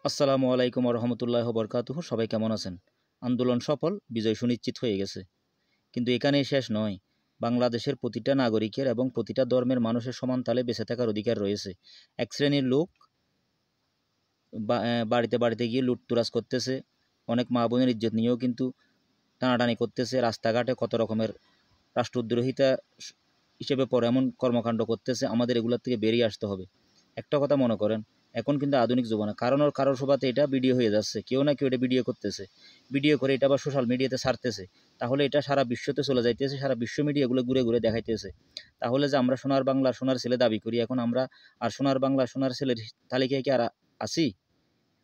আসসালামু আলাইকুম রহমতুল্লাহ বরকাতুহ। সবাই কেমন আছেন? আন্দোলন সফল, বিজয় সুনিশ্চিত হয়ে গেছে। কিন্তু এখানেই শেষ নয়। বাংলাদেশের প্রতিটা নাগরিকের এবং প্রতিটা ধর্মের মানুষের সমান তালে বেঁচে থাকার অধিকার রয়েছে। এক শ্রেণীর লোক বাড়িতে বাড়িতে গিয়ে লুটতরাজ করতেছে, অনেক মা বোনের ইজ্জত নিয়েও কিন্তু টানাটানি করতেছে, রাস্তাঘাটে কত রকমের রাষ্ট্রদ্রোহিতা হিসেবে পরে এমন কর্মকাণ্ড করতেছে। আমাদের এগুলোর থেকে বেরিয়ে আসতে হবে। একটা কথা মনে করেন, এখন কিন্তু আধুনিক জীবনে কারোর সভাতে এটা ভিডিও হয়ে যাচ্ছে, কেউ না কেউ এটা ভিডিও করতেছে, ভিডিও করে এটা আবার সোশ্যাল মিডিয়াতে ছাড়তেছে। তাহলে এটা সারা বিশ্বতে চলে যাইতেছে, সারা বিশ্ব মিডিয়াগুলো ঘুরে ঘুরে দেখাইতেছে। তাহলে যে আমরা সোনার বাংলা সোনার ছেলে দাবি করি, এখন আমরা আর সোনার বাংলা সোনার ছেলের তালিকায় কি আর আছি?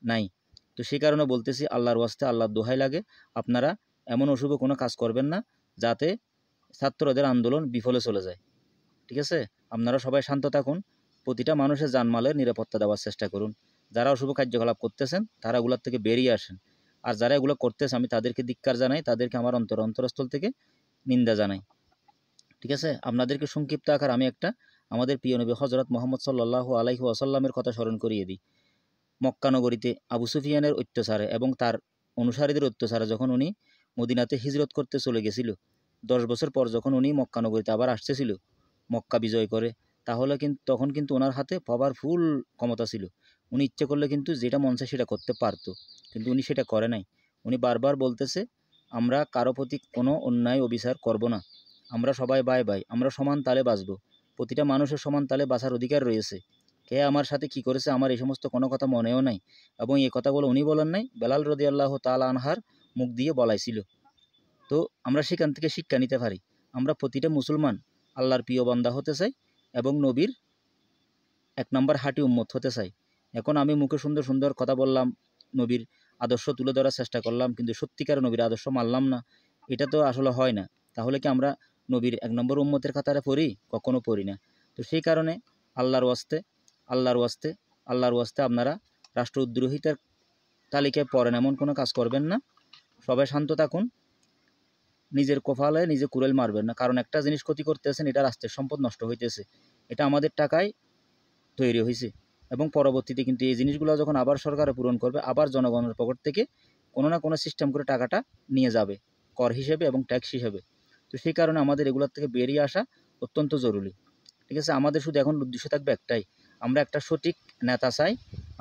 নাই। তো সেই কারণে বলতেছি, আল্লাহর ওয়াস্তে, আল্লাহর দোহাই লাগে, আপনারা এমন অশুভ কোনো কাজ করবেন না যাতে ছাত্রদের আন্দোলন বিফলে চলে যায়। ঠিক আছে? আপনারা সবাই শান্ত থাকুন, প্রতিটা মানুষের জানমালের নিরাপত্তা দেওয়ার চেষ্টা করুন। যারা অশুভ কার্যকলাপ করতেছেন তারা এগুলোর থেকে বেরিয়ে আসেন। আর যারা এগুলো করতেছে আমি তাদেরকে ধিক্কার জানাই, তাদেরকে আমার অন্তরস্থল থেকে নিন্দা জানাই। ঠিক আছে? আপনাদেরকে সংক্ষিপ্ত আকার আমি একটা আমাদের প্রিয় নবী হযরত মুহাম্মদ সাল্লাল্লাহু আলাইহি ওয়াসাল্লামের কথা স্মরণ করিয়ে দিই। মক্কা নগরীতে আবু সুফিয়ানের অত্যাচারে এবং তার অনুসারীদের অত্যাচারে যখন উনি মদিনাতে হিজরত করতে চলে গেছিল, 10 বছর পর যখন উনি মক্কা নগরীতে আবার আসতেছিল মক্কা বিজয় করে, তাহলে কিন্তু তখন কিন্তু ওনার হাতে পাওয়ারফুল ক্ষমতা ছিল। উনি ইচ্ছে করলে কিন্তু যেটা মন চায় সেটা করতে পারতো, কিন্তু উনি সেটা করে নাই। উনি বারবার বলতেছে, আমরা কারো প্রতি কোনো অন্যায় অবিচার করব না, আমরা সবাই ভাই ভাই, আমরা সমান তালে বাঁচব, প্রতিটা মানুষের সমান তালে বাঁচার অধিকার রয়েছে। কে আমার সাথে কি করেছে আমার এই সমস্ত কোনো কথা মনেও নাই। এবং এই কথাগুলো উনি বলেন নাই, বেলাল রাদিয়াল্লাহু তাআলা আনহার মুখ দিয়ে বলাইছিল। তো আমরা সেখান থেকে শিক্ষা নিতে পারি। আমরা প্রতিটা মুসলমান আল্লাহর প্রিয় বান্দা হতে চাই এবং নবীর 1 নম্বর হাঁটি উম্মত হতে চাই। এখন আমি মুখে সুন্দর সুন্দর কথা বললাম, নবীর আদর্শ তুলে ধরার চেষ্টা করলাম, কিন্তু সত্যিকার নবীর আদর্শ মানলাম না, এটা তো আসলে হয় না। তাহলে কি আমরা নবীর 1 নম্বর উম্মতের কাতারে পড়ি? কখনো পড়ি না। তো সেই কারণে আল্লাহর ওয়াস্তে, আল্লাহর ওয়াস্তে, আল্লাহর ওয়াস্তে আপনারা রাষ্ট্রদ্রোহিতার তালিকায় পড়েন এমন কোনো কাজ করবেন না। সবাই শান্ত থাকুন, নিজের কপালে নিজে কুড়াল মারবেন না। কারণ একটা জিনিস ক্ষতি করতেছেন, এটা রাষ্ট্রের সম্পদ নষ্ট হইতেছে। এটা আমাদের টাকায় তৈরি হয়েছে এবং পরবর্তীতে কিন্তু এই জিনিসগুলো যখন আবার সরকারে পূরণ করবে, আবার জনগণের পকেট থেকে কোনো না কোনো সিস্টেম করে টাকাটা নিয়ে যাবে কর হিসেবে এবং ট্যাক্স হিসেবে। তো সেই কারণে আমাদের এগুলোর থেকে বেরিয়ে আসা অত্যন্ত জরুরি। ঠিক আছে? আমাদের শুধু এখন উদ্দেশ্য থাকবে একটাই, আমরা একটা সঠিক নেতা চাই।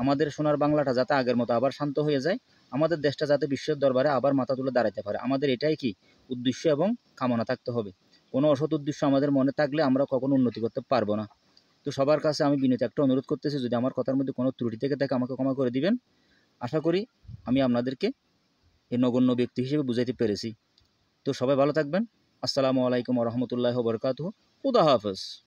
আমাদের সোনার বাংলাটা যাতে আগের মতো আবার শান্ত হয়ে যায়, আমাদের দেশটা যাতে বিশ্বের দরবারে আবার মাথা তুলে দাঁড়াতে পারে, আমাদের এটাই কি উদ্দেশ্য এবং কামনা থাকতে হবে। কোনো অসৎ উদ্দেশ্য আমাদের মনে থাকলে আমরা কখনো উন্নতি করতে পারবো না। তো সবার কাছে আমি বিনীত একটা অনুরোধ করতেছি, যদি আমার কথার মধ্যে কোনো ত্রুটি থেকে থাকে আমাকে ক্ষমা করে দিবেন। আশা করি আমি আপনাদেরকে এই নগণ্য ব্যক্তি হিসেবে বুঝাইতে পেরেছি। তো সবাই ভালো থাকবেন। আসসালামু আলাইকুম রহমতুল্লাহ বরকাতুহ। খুদা হাফেজ।